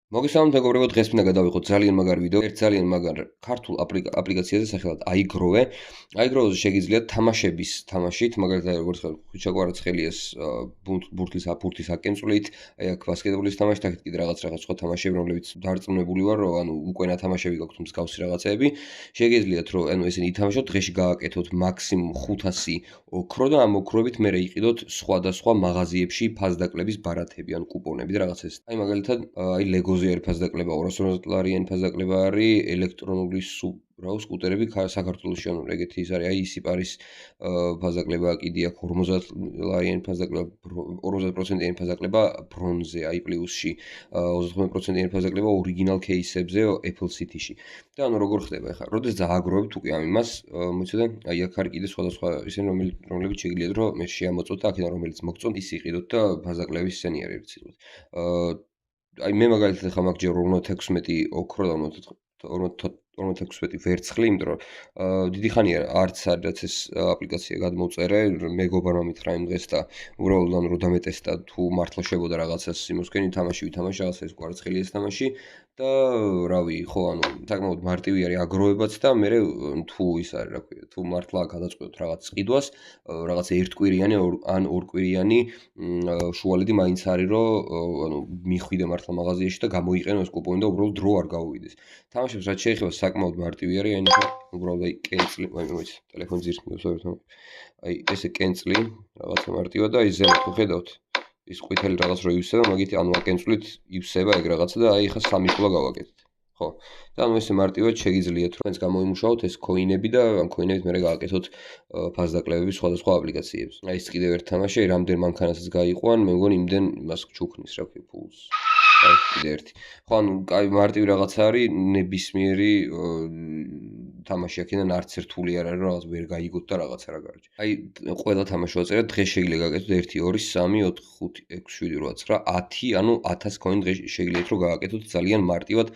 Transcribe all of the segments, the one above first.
მოგესალმებით მეგობრებო, დღეს მინდა გადავიღოთ ძალიან მაგარ ვიდეო, ერთ ძალიან მაგარ ქართულ აპლიკაციაზე სახელად iGrow-ე. iGrow-ზე შეგიძლიათ თამაშების თამაშით, მაგალითად როგორც ხვიჩა კვარაცხელიას ბურთის აკენწვლით, აი აქ ბასკეტბოლის თამაშით, აქეთ კიდე რაღაც სხვა თამაშები, რომლებიც დარწმუნებული ვარ, რომ ანუ უკვე ნათამაშები გაქვთ მსგავსი რაღაცეები. შეგიძლიათ რომ ანუ ესენი ითამაშოთ, დღეში გააკეთოთ მაქსიმუმ 500 ოქრო და ამ ოქროებით მე იყიდოთ სხვადასხვა მაღაზიებში ფასდაკლების ბარათები, ან კუპონები და რაღაც ეს. აი მაგალითად, აი Lego ზე ფასდაკლება 250 ფასდაკლება არის ელექტრონული სკუტერები საქართველოში ანუ ეგეთი ის არის აი ისიპარის ფასდაკლება კიდე აქ 50 ფასდაკლება 50% ფასდაკლება ბრონზე აი პლუსში 29% ფასდაკლება ორიგინალ кейსებზე Apple City-ში და ანუ როგორ ხდება ახლა როდესაც დააგროვებთ უკვე ამ იმას მოიცადე აი აქ არის კიდე სხვადასხვა ისინი რომლებიც შეგიძლიათ რომ მე შეამოწოთ და აქედან რომელიც მოგწონთ ის იყიდოთ და ფასდაკლების ისინი არის ცოტა აი მე მაგალითად ახლა მაგ ჯერ 56 ოქრო და 56 ვერცხლი, იმიტომ რომ დიდი ხანია არც რაც ეს აპლიკაცია გადმოვწერე, მეგობარმა მითხრა იმ დღეს და უბრალოდ ანუ რომ დამეტესტა თუ მართლა შეგოდა რაღაცას სიმოსკენი თამაში ვითამაშე რაღაცა ეს კვარაცხელიას თამაში და რავი, ხო ანუ საკმაოდ მარტივი არის აგროვებაც და მე თუ ის არის რა ქვია, თუ მართლა გადაწყვეტოთ რაღაც ყიდვას, რაღაც ერთკვირიანი ან ორკვირიანი შუალედი მაინც არის რომ ანუ მიხვიდე მართლა მაღაზიაში და გამოიყენო ეს კუპონი და უბრალოდ დრო არ გავუვიდეს. თამაშებს რაც შეეხება საკმაოდ მარტივი არის, აი ნახე, უბრალოდ აი კენწლი, მოიცა, ტელეფონი ძირს მივსვევთ. აი ესე კენწლი, რაღაცა მარტივად და აი ზემოთ ხედავთ. ის ყვითელი რაღაც რო ივსება, მაგით ანუ აკენწვლით ივსება ეგ რაღაცა და აი ხა სამი ყოლა გავაკეთეთ. ხო. და ანუ ესე მარტივად შეგიძლიათ რომ ეს გამოიმუშაოთ ეს კოინები და ამ კოინებით მე გააკეთოთ ფასდაკლებები სხვადასხვა აპლიკაციებს. აი ეს კიდევ ერთ თამაში, რამდენ მანქანასაც გაიყვან, მე მგონი იმდენ იმას ჩუქნის რა ქვია ფულს. აი კიდე ერთი. ხო ანუ აი მარტივი რაღაცა არის, ნებისმიერი თამაში აქედან არც ერთული არ არის, რაღაც ვერ გაიგოთ და რაღაცა რა გარჩი. აი ყველა თამაში ვაწერა, დღეს შეიძლება გააკეთოთ 1 2 3 4 5 6 7 8 9 10, ანუ 1000 კოინი დღეს შეგიძლიათ რომ გააკეთოთ ძალიან მარტივად,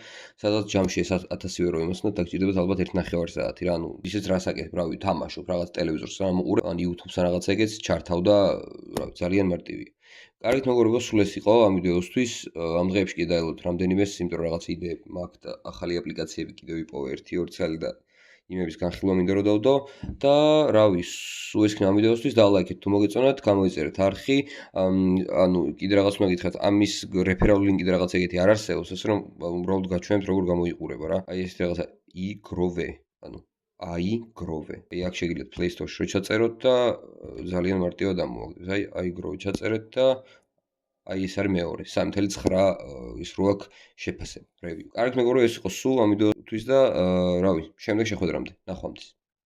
სადაც ჯამში ეს 1000-ი ვერ მოიმოსნოთ, დაგჭირდებათ ალბათ 1.5 საათი რა, ანუ ისიც რას აკეთებ, რავი, თამაშობ, რაღაც ტელევიზორს რა მოყურებ, ან YouTube-ს რაღაცა ეგეც ჩართავ და რავი, ძალიან მარტივია. კარგით მეგობრებო, სულ ეს იყო ამ ვიდეოსთვის. ამ დღეებში კიდე დაელოდეთ რამდენიმეს, იმიტომ რომ რაღაც იდეები მაქვს და ახალი აპლიკაციები კიდევ ვიპოვე 1-2 წელი და იმების განხილვა მინდა რომ დავდო და რავი, სულ ეს იქნება ამ ვიდეოსთვის, დალაიქეთ თუ მოგეწონათ, გამოიწერეთ არხი, ანუ კიდე რაღაც უნდა გითხრათ, ამის რეფერალური ლინკი და რაღაც ეგეთი არ არსებობს, ასე რომ უბრალოდ გაჩვენებთ როგორ გამოიყურება რა. აი ესეთი რაღაცა iGrow-ე, ანუ iGrow-ე. აი აქ შეგიძლიათ Play Store-ში რო ჩაწეროთ და ძალიან მარტივად ამოაგდეთ. აი iGrow-ი ჩაწერეთ და აი ეს არის მეორე 3.9 ის რო აქვს შეფასება, review. კარგით მეგობრებო, ეს იყო სულ ამ ვიდეოსთვის და რავი, შემდეგ შეხვედრამდე. ნახვამდის.